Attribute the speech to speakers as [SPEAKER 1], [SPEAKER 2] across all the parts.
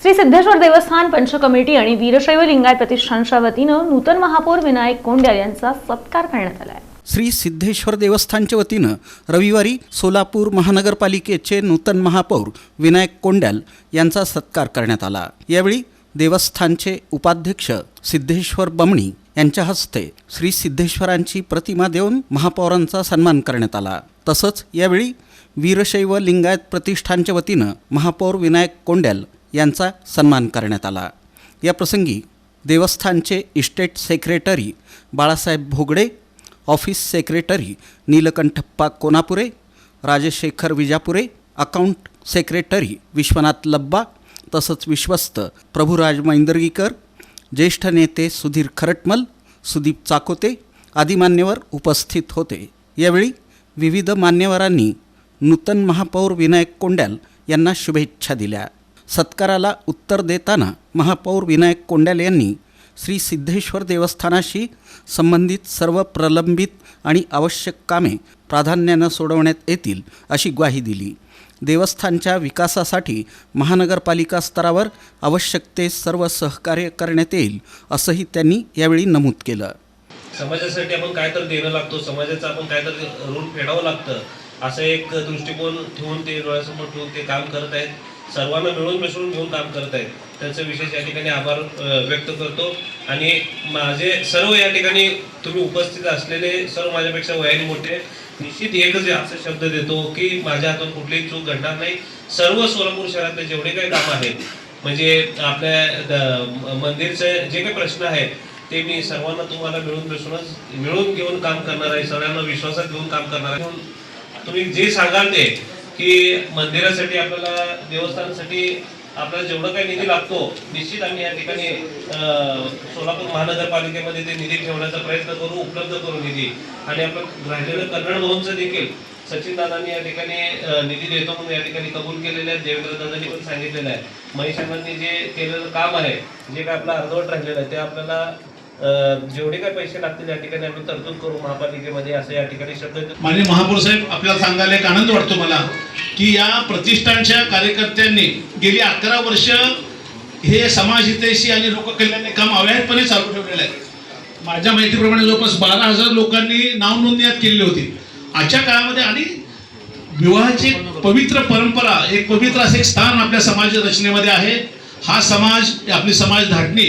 [SPEAKER 1] श्री सिद्धेश्वर देवस्थान पंच कमिटी आणि वीरशैव लिंगायत प्रतिष्ठानच्या वतीनं नूतन महापौर विनायक कोंड्याल यांचा सत्कार करण्यात आला आहे।
[SPEAKER 2] श्री सिद्धेश्वर देवस्थानच्या वतीनं रविवारी सोलापूर महानगरपालिकेचे नूतन महापौर विनायक कोंड्याल यांचा सत्कार करण्यात आला। यावेळी देवस्थानचे उपाध्यक्ष सिद्धेश्वर बमणी यांच्या हस्ते श्री सिद्धेश्वरांची प्रतिमा देऊन महापौरांचा सन्मान करण्यात आला। तसंच यावेळी वीरशैव लिंगायत प्रतिष्ठानच्या वतीनं महापौर विनायक कोंड्याल यांचा सन्मान करण्यात आला। या प्रसंगी देवस्थानचे estate secretary Balasaheb Bhogade, office secretary Neelkanthappa Konapure, Rajshekhar Vijapure, account secretary Vishwanath Labba, तसंच विश्वस्त प्रभुराज मैंदर्गीकर, ज्येष्ठ नेते सुधीर खरटमल, सुदीप चाकोते आदी मान्यवर उपस्थित होते। यावेळी विविध मान्यवरांनी नूतन महापौर विनायक कोंड्याल यांना शुभेच्छा दिल्या। सत्काराला उत्तर देताना महापौर विनायक कोंड्याल यांनी श्री सिद्धेश्वर देवस्थानाशी संबंधित सर्व प्रलंबित आणि आवश्यक कामे प्राधान्याने सोडवण्यात येतील अशी ग्वाही दिली। देवस्थानच्या विकासासाठी महानगरपालिका स्तरावर आवश्यक ते सर्व सहकार्य करण्यात येईल असंही त्यांनी यावेळी नमूद केलं।
[SPEAKER 3] समाजासाठी आपण काय तर देणं लागतो, समाजाचं आपण काय तर ऋण फेडावं लागतं, असं एक दृष्टिकोन ठेवून ते डोळ्यासमोर ठेवून ते काम करत आहेत। सर्वांना मिळून मिसळून घेऊन काम करत आहेत, त्यांचं विशेष या ठिकाणी आभार व्यक्त करतो। आणि माझे सर्व या ठिकाणी तुम्ही उपस्थित असलेले सर्व माझ्यापेक्षा वयाने मोठे, निश्चित एकच असा शब्द देतो की माझ्या हातून कुठलीही चूक घडणार नाही। सर्व सोलापूर शहरातले जेवढे काही काम आहेत, म्हणजे आपल्या मंदिरचे जे काही प्रश्न आहेत ते मी सर्वांना तुम्हाला मिळून घेऊन काम करणार आहे, सगळ्यांना विश्वासात घेऊन काम करणार आहे। तुम्ही जे सांगाल ते की मंदिरासाठी आपल्याला देवस्थानासाठी आपल्याला जेवढं काही निधी लागतो, निश्चित आम्ही या ठिकाणी सोलापूर महानगरपालिकेमध्ये ते निधी ठेवण्याचा प्रयत्न करू, उपलब्ध करू निधी। आणि आपलं राहिलेलं कन्नड भवनचं देखील सचिन दादांनी या ठिकाणी निधी देतो म्हणून या ठिकाणी कबूल केलेले आहे। देवेंद्र दादांनी पण सांगितलेलं आहे, महेश अण्णांनी जे केलेलं काम आहे, जे काय आपलं अर्धवट राहिलेलं आहे ते आपल्याला जेवढे काही पैसे लागतील या ठिकाणी आम्ही तरतूद करू महापालिकेमध्ये, असं या ठिकाणी शब्द।
[SPEAKER 4] माननीय महापौर साहेब, आपल्याला सांगायला एक आनंद वाटतो मला की या प्रतिष्ठानच्या कार्यकर्त्यांनी गेली 11 वर्ष हे समाजहितैषी आणि लोककल्याण काम अव्याहतपणे चालू ठेवलेलं आहे। माझ्या माहितीप्रमाणे जवळपास 12,000 लोकांनी नाव नोंदणी केलेली होती आजच्या काळामध्ये। आणि विवाहाची पवित्र परंपरा, एक पवित्र असे एक स्थान आपल्या समाज रचनेमध्ये आहे। हा समाज, आपली समाज धाटणी,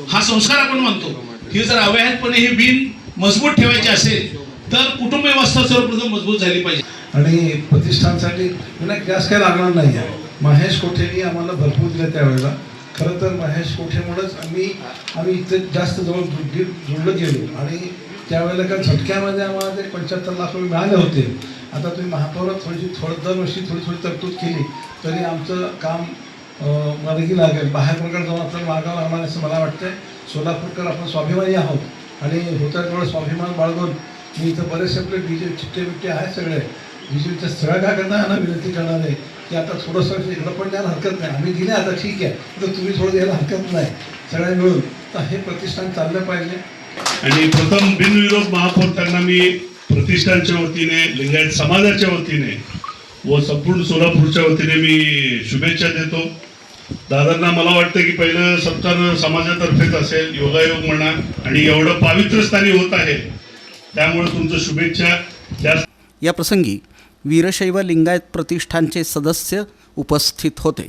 [SPEAKER 4] हा संस्कार आपण म्हणतो, ही जर अव्याहतपणे ही बीन मजबूत ठेवायची असेल तर कुटुंब व्यवस्था सर्वप्रथम मजबूत झाली पाहिजे।
[SPEAKER 5] आणि प्रतिष्ठानसाठी जास्त काही लागणार नाही आहे। महेश कोठेनी आम्हाला भरपूर दिलं त्यावेळेला। खरं तर महेश कोठेमुळेच आम्ही इथे जास्त जोडलं गेलो आणि त्यावेळेला काय झटक्यामध्ये आम्हाला ते 75 लाख रुपये मिळाले होते। आता तुम्ही महापौरात दरवर्षी थोडी तरतूद केली तरी आमचं काम मार्गी लागेल। बाहेर प्रकार जाऊन आपल्याला मागावं लागणार असं मला वाटतंय। सोलापूरकर आपण स्वाभिमानी आहोत आणि होत्या तेवढं स्वाभिमान बाळगून मी इथं बरेचसे आपले चिठ्ठे बिट्टे आहेत, सगळे बीजेपीच्या सगळ्या काकांना विनंती करणार आहे की आता थोडंसं इकडं पण द्यायला हरकत नाही। आम्ही दिले आता ठीक आहे, तर तुम्ही थोडं द्यायला हरकत नाही, सगळ्या मिळून तर हे प्रतिष्ठान चाललं पाहिजे।
[SPEAKER 6] आणि प्रथम बिनविरोध महापौर त्यांना मी प्रतिष्ठानच्या वतीने, लिंगायत समाजाच्या वतीने व संपूर्ण सोलापूरच्या वतीने मी शुभेच्छा देतो। दादांना मला वाटतं की पहिलं सत्कार समाजातर्फेच असेल, योगायोग म्हणा, आणि एवढं पवित्र स्थानी होत आहे, त्यामुळे तुमचं शुभेच्छा।
[SPEAKER 2] या प्रसंगी वीरशैव लिंगायत प्रतिष्ठानचे सदस्य उपस्थित होते।